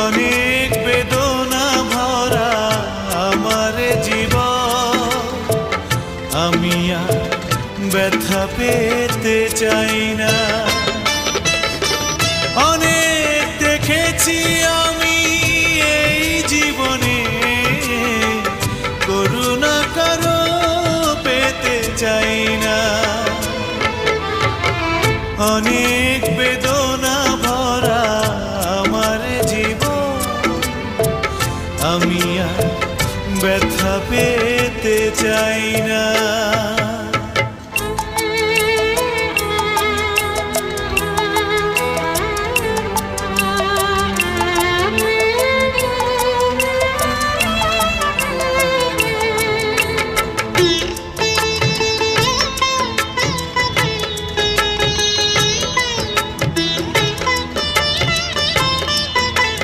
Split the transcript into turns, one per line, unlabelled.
অনেক বেদনা ভরা আমার জীবন, আমি আর ব্যথা পেতে চাই না। অনেক দেখেছি আমি এই জীবনে, করুণা কারো পেতে চাই না। অনেক বেদনা ভরা আমার জীবন, আমি আর ব্যথা পেতে চাই না।